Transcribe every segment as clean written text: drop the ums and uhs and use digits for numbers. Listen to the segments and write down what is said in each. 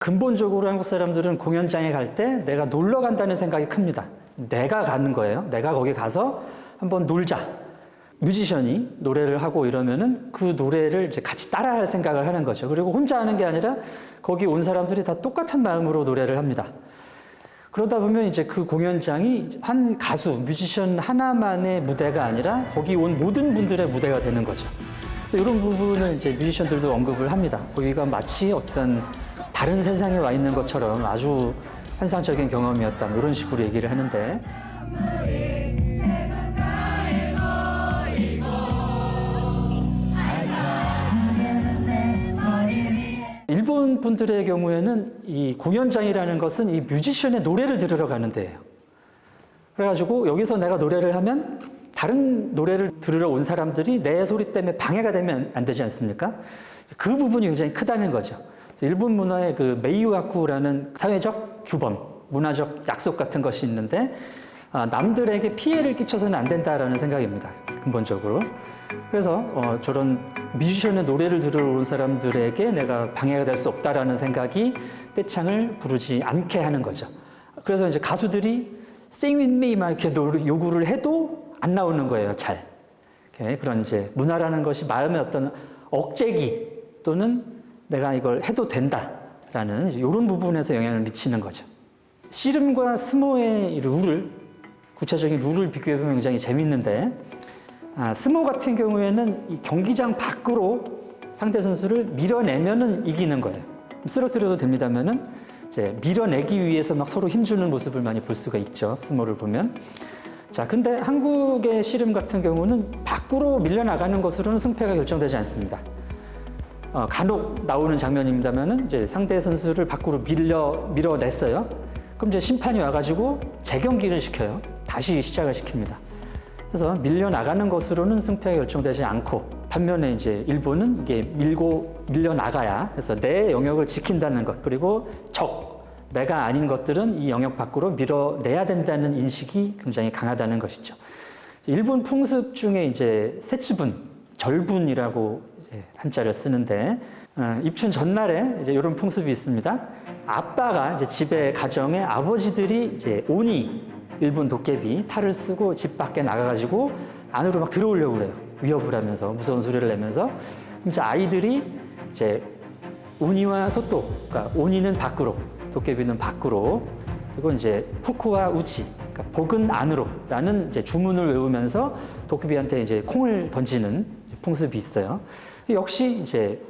근본적으로 한국 사람들은 공연장에 갈 때 내가 놀러 간다는 생각이 큽니다. 내가 가는 거예요. 내가 거기 가서 한번 놀자. 뮤지션이 노래를 하고 이러면은 그 노래를 이제 같이 따라할 생각을 하는 거죠. 그리고 혼자 하는 게 아니라 거기 온 사람들이 다 똑같은 마음으로 노래를 합니다. 그러다 보면 이제 그 공연장이 한 가수, 뮤지션 하나만의 무대가 아니라 거기 온 모든 분들의 무대가 되는 거죠. 그래서 이런 부분을 이제 뮤지션들도 언급을 합니다. 거기가 마치 어떤 다른 세상에 와 있는 것처럼 아주 환상적인 경험이었다. 이런 식으로 얘기를 하는데, 일본 분들의 경우에는 이 공연장이라는 것은 이 뮤지션의 노래를 들으러 가는 데예요. 그래가지고 여기서 내가 노래를 하면 다른 노래를 들으러 온 사람들이 내 소리 때문에 방해가 되면 안 되지 않습니까? 그 부분이 굉장히 크다는 거죠. 일본 문화의 그 메이와쿠라는 사회적 규범, 문화적 약속 같은 것이 있는데, 남들에게 피해를 끼쳐서는 안 된다라는 생각입니다. 근본적으로. 그래서 저런 뮤지션의 노래를 들으러 온 사람들에게 내가 방해가 될 수 없다라는 생각이 떼창을 부르지 않게 하는 거죠. 그래서 이제 가수들이 Sing with me 막 이렇게 요구를 해도 안 나오는 거예요, 잘. 그런 이제 문화라는 것이 마음의 어떤 억제기 또는 내가 이걸 해도 된다라는 이런 부분에서 영향을 미치는 거죠. 씨름과 스모의 룰을, 구체적인 룰을 비교해보면 굉장히 재밌는데, 스모 같은 경우에는 이 경기장 밖으로 상대 선수를 밀어내면은 이기는 거예요. 쓰러뜨려도 됩니다면은 이제 밀어내기 위해서 막 서로 힘주는 모습을 많이 볼 수가 있죠. 스모를 보면. 자, 근데 한국의 씨름 같은 경우는 밖으로 밀려나가는 것으로는 승패가 결정되지 않습니다. 간혹 나오는 장면입니다면은 이제 상대 선수를 밖으로 밀어냈어요. 그럼 이제 심판이 와가지고 재경기를 시켜요. 다시 시작을 시킵니다. 그래서 밀려나가는 것으로는 승패가 결정되지 않고, 반면에 이제 일본은 이게 밀려나가야, 그래서 내 영역을 지킨다는 것, 그리고 내가 아닌 것들은 이 영역 밖으로 밀어내야 된다는 인식이 굉장히 강하다는 것이죠. 일본 풍습 중에 이제 세치분, 절분이라고 이제 한자를 쓰는데, 입춘 전날에 이제 이런 풍습이 있습니다. 아빠가 이제 집에 가정에 아버지들이 이제 오니, 일본 도깨비 탈을 쓰고 집 밖에 나가가지고 안으로 막 들어오려고 그래요. 위협을 하면서 무서운 소리를 내면서. 이제 아이들이 이제 오니와 소토, 그러니까 오니는 밖으로, 도깨비는 밖으로, 그리고 이제 후쿠와 우치, 그러니까 복은 안으로라는 이제 주문을 외우면서 도깨비한테 이제 콩을 던지는 풍습이 있어요. 역시 이제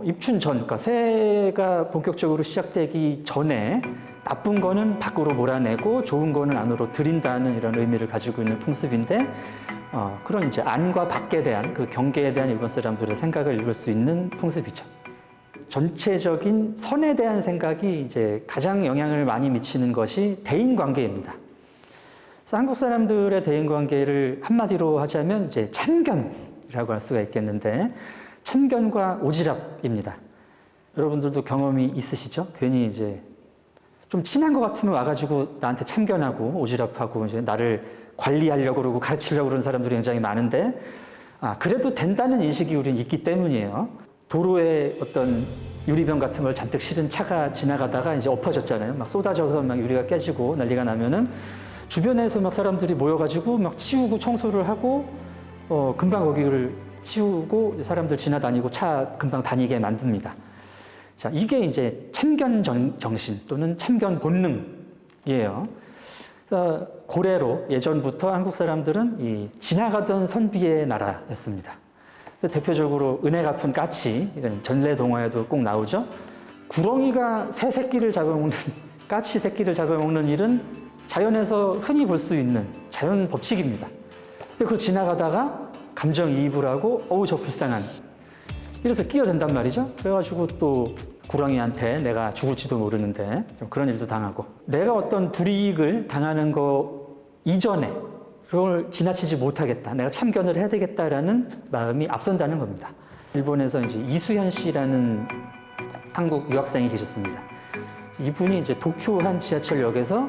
입춘 전, 그러니까 새해가 본격적으로 시작되기 전에 나쁜 거는 밖으로 몰아내고 좋은 거는 안으로 들인다는 이런 의미를 가지고 있는 풍습인데, 그런 이제 안과 밖에 대한 그 경계에 대한 일본 사람들의 생각을 읽을 수 있는 풍습이죠. 전체적인 선에 대한 생각이 이제 가장 영향을 많이 미치는 것이 대인 관계입니다. 그래서 한국 사람들의 대인 관계를 한마디로 하자면 이제 참견이라고 할 수가 있겠는데, 참견과 오지랖입니다. 여러분들도 경험이 있으시죠? 괜히 이제 좀 친한 것 같으면 와가지고 나한테 참견하고 오지랖하고 이제 나를 관리하려고 그러고 가르치려고 그러는 사람들이 굉장히 많은데, 그래도 된다는 인식이 우린 있기 때문이에요. 도로에 어떤 유리병 같은 걸 잔뜩 실은 차가 지나가다가 이제 엎어졌잖아요. 막 쏟아져서 막 유리가 깨지고 난리가 나면은 주변에서 막 사람들이 모여가지고 막 치우고 청소를 하고, 금방 거기를 치우고 사람들 지나다니고 차 금방 다니게 만듭니다. 자, 이게 이제 참견 정신 또는 참견 본능이에요. 고래로 예전부터 한국 사람들은 이 지나가던 선비의 나라였습니다. 대표적으로 은혜 갚은 까치, 이런 전래 동화에도 꼭 나오죠. 구렁이가 새 새끼를 잡아먹는, 까치 새끼를 잡아먹는 일은 자연에서 흔히 볼 수 있는 자연 법칙입니다. 근데 그걸 지나가다가 감정이입을 하고, 어우, 저 불쌍한. 이래서 끼어든단 말이죠. 그래가지고 또 구렁이한테 내가 죽을지도 모르는데 좀 그런 일도 당하고, 내가 어떤 불이익을 당하는 거 이전에 그걸 지나치지 못하겠다, 내가 참견을 해야 되겠다라는 마음이 앞선다는 겁니다. 일본에서 이제 이수현 씨라는 한국 유학생이 계셨습니다. 이분이 이제 도쿄 한 지하철역에서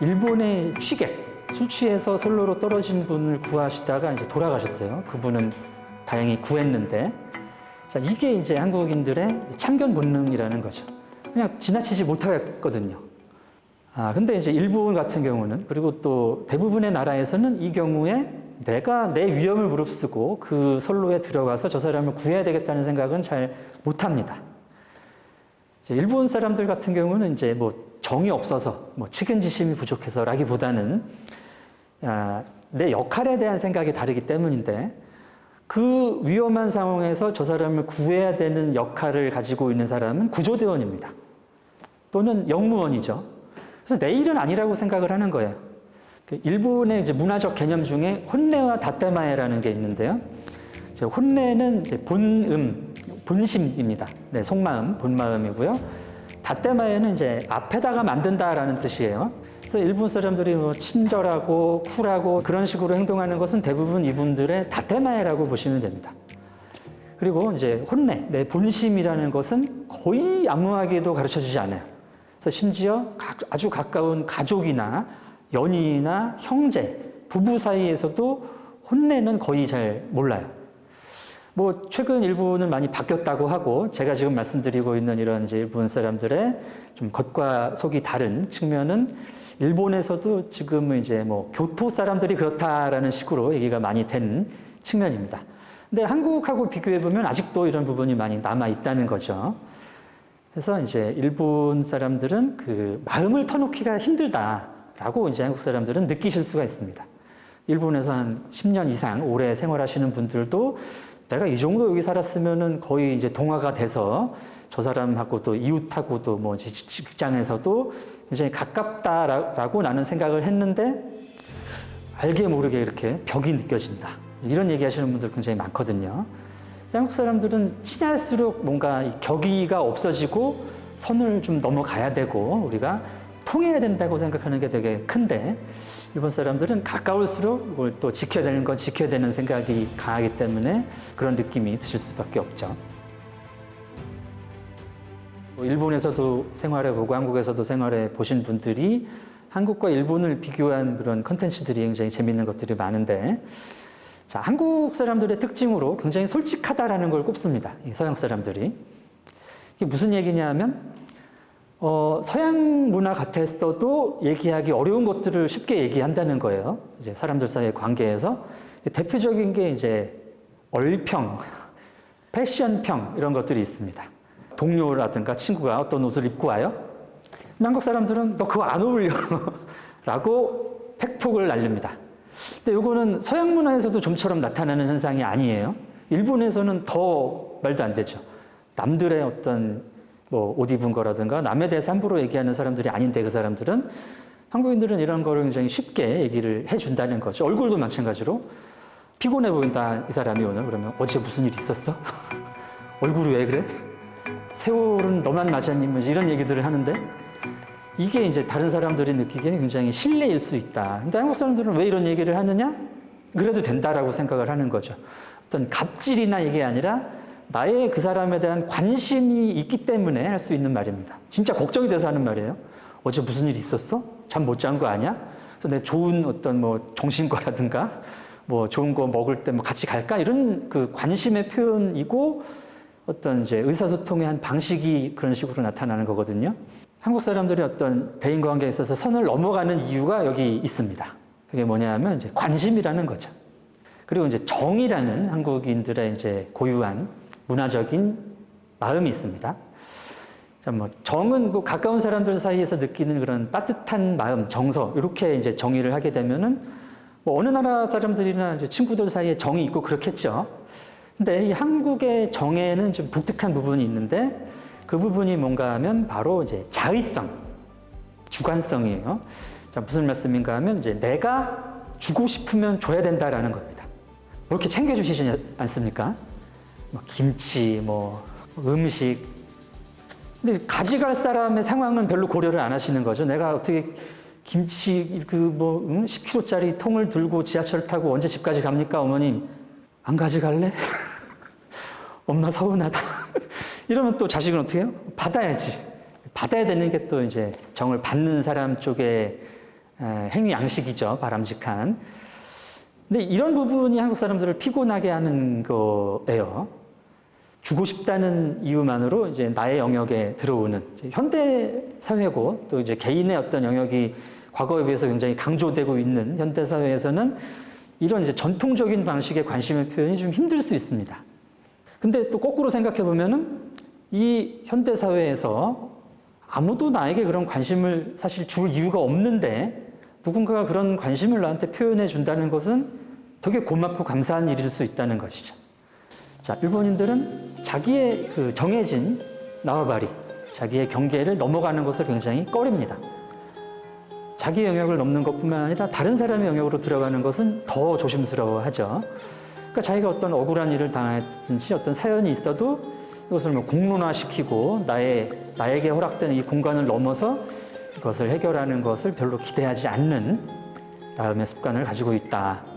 일본의 취객, 술 취해서 선로로 떨어진 분을 구하시다가 이제 돌아가셨어요. 그분은 다행히 구했는데, 자, 이게 이제 한국인들의 참견 본능이라는 거죠. 그냥 지나치지 못하거든요. 근데 이제 일본 같은 경우는, 그리고 또 대부분의 나라에서는 이 경우에 내가 내 위험을 무릅쓰고 그 선로에 들어가서 저 사람을 구해야 되겠다는 생각은 잘 못합니다. 일본 사람들 같은 경우는 이제 뭐 정이 없어서, 뭐 측은지심이 부족해서라기보다는 내 역할에 대한 생각이 다르기 때문인데, 그 위험한 상황에서 저 사람을 구해야 되는 역할을 가지고 있는 사람은 구조대원입니다. 또는 영무원이죠. 그래서 내 일은 아니라고 생각을 하는 거예요. 일본의 이제 문화적 개념 중에 혼내와 다테마에라는 게 있는데요. 혼내는 이제 본심입니다. 네, 속마음, 본마음이고요. 다테마에는 이제 앞에다가 만든다라는 뜻이에요. 그래서 일본 사람들이 뭐 친절하고 쿨하고 그런 식으로 행동하는 것은 대부분 이분들의 다테마에라고 보시면 됩니다. 그리고 이제 혼내, 내 본심이라는 것은 거의 아무하게도 가르쳐 주지 않아요. 그래서 심지어 아주 가까운 가족이나 연인이나 형제, 부부 사이에서도 혼내는 거의 잘 몰라요. 뭐 최근 일본은 많이 바뀌었다고 하고, 제가 지금 말씀드리고 있는 이런 이제 일본 사람들의 좀 겉과 속이 다른 측면은 일본에서도 지금은 이제 뭐 교토 사람들이 그렇다라는 식으로 얘기가 많이 된 측면입니다. 근데 한국하고 비교해 보면 아직도 이런 부분이 많이 남아 있다는 거죠. 그래서 이제 일본 사람들은 그 마음을 터놓기가 힘들다라고 이제 한국 사람들은 느끼실 수가 있습니다. 일본에서 한 10년 이상 오래 생활하시는 분들도 내가 이 정도 여기 살았으면은 거의 이제 동화가 돼서 저 사람하고도 이웃하고도 뭐 직장에서도 굉장히 가깝다라고 나는 생각을 했는데, 알게 모르게 이렇게 벽이 느껴진다. 이런 얘기 하시는 분들 굉장히 많거든요. 한국 사람들은 친할수록 뭔가 이 격의가 없어지고 선을 좀 넘어가야 되고 우리가 통해야 된다고 생각하는 게 되게 큰데, 일본 사람들은 가까울수록 이걸 또 지켜야 되는 건 지켜야 되는 생각이 강하기 때문에 그런 느낌이 드실 수밖에 없죠. 일본에서도 생활해보고 한국에서도 생활해 보신 분들이 한국과 일본을 비교한 그런 컨텐츠들이 굉장히 재밌는 것들이 많은데, 자, 한국 사람들의 특징으로 굉장히 솔직하다라는 걸 꼽습니다. 이 서양 사람들이. 이게 무슨 얘기냐 하면, 서양 문화 같았어도 얘기하기 어려운 것들을 쉽게 얘기한다는 거예요. 이제 사람들 사이의 관계에서. 대표적인 게 이제 얼평, 패션평 이런 것들이 있습니다. 동료라든가 친구가 어떤 옷을 입고 와요. 한국 사람들은 너 그거 안 어울려 라고 팩폭을 날립니다. 근데 이거는 서양 문화에서도 좀처럼 나타나는 현상이 아니에요. 일본에서는 더 말도 안 되죠. 남들의 어떤 뭐 옷 입은 거라든가 남에 대해서 함부로 얘기하는 사람들이 아닌데, 그 사람들은, 한국인들은 이런 거를 굉장히 쉽게 얘기를 해준다는 거죠. 얼굴도 마찬가지로 피곤해 보인다 이 사람이 오늘 그러면 어제 무슨 일 있었어? 얼굴이 왜 그래? 세월은 너만 맞았니? 뭐 이런 얘기들을 하는데, 이게 이제 다른 사람들이 느끼기에는 굉장히 실례일 수 있다. 근데 한국 사람들은 왜 이런 얘기를 하느냐? 그래도 된다라고 생각을 하는 거죠. 어떤 갑질이나 이게 아니라 나의 그 사람에 대한 관심이 있기 때문에 할 수 있는 말입니다. 진짜 걱정이 돼서 하는 말이에요. 어제 무슨 일 있었어? 잠 못 잔 거 아니야? 또 내 좋은 어떤 뭐 정신과라든가 뭐 좋은 거 먹을 때 뭐 같이 갈까? 이런 그 관심의 표현이고, 어떤 이제 의사소통의 한 방식이 그런 식으로 나타나는 거거든요. 한국 사람들이 어떤 대인 관계에 있어서 선을 넘어가는 이유가 여기 있습니다. 그게 뭐냐 하면 이제 관심이라는 거죠. 그리고 이제 정이라는 한국인들의 이제 고유한 문화적인 마음이 있습니다. 자, 뭐 정은 뭐 가까운 사람들 사이에서 느끼는 그런 따뜻한 마음, 정서, 이렇게 이제 정의를 하게 되면은 뭐 어느 나라 사람들이나 이제 친구들 사이에 정이 있고 그렇겠죠. 근데 이 한국의 정에는 좀 독특한 부분이 있는데, 그 부분이 뭔가 하면 바로 이제 자의성, 주관성이에요. 자, 무슨 말씀인가 하면 이제 내가 주고 싶으면 줘야 된다라는 겁니다. 그렇게 챙겨주시지 않습니까? 뭐 김치, 뭐 음식. 근데 가져갈 사람의 상황은 별로 고려를 안 하시는 거죠. 내가 어떻게 김치 그 뭐 10kg짜리 통을 들고 지하철 타고 언제 집까지 갑니까, 어머님? 안 가져갈래? 엄마 서운하다. 이러면 또 자식은 어떻게 해요? 받아야지. 받아야 되는 게 또 이제 정을 받는 사람 쪽의 행위 양식이죠. 바람직한. 근데 이런 부분이 한국 사람들을 피곤하게 하는 거예요. 주고 싶다는 이유만으로 이제 나의 영역에 들어오는 현대 사회고 또 이제 개인의 어떤 영역이 과거에 비해서 굉장히 강조되고 있는 현대 사회에서는 이런 이제 전통적인 방식의 관심의 표현이 좀 힘들 수 있습니다. 근데 또 거꾸로 생각해 보면은 이 현대 사회에서 아무도 나에게 그런 관심을 사실 줄 이유가 없는데 누군가가 그런 관심을 나한테 표현해 준다는 것은 되게 고맙고 감사한 일일 수 있다는 것이죠. 자, 일본인들은 자기의 그 정해진 나와바리, 자기의 경계를 넘어가는 것을 굉장히 꺼립니다. 자기 영역을 넘는 것뿐만 아니라 다른 사람의 영역으로 들어가는 것은 더 조심스러워하죠. 그러니까 자기가 어떤 억울한 일을 당했든지 어떤 사연이 있어도 이것을 뭐 공론화시키고 나에게 허락된 이 공간을 넘어서 이것을 해결하는 것을 별로 기대하지 않는 다음의 습관을 가지고 있다.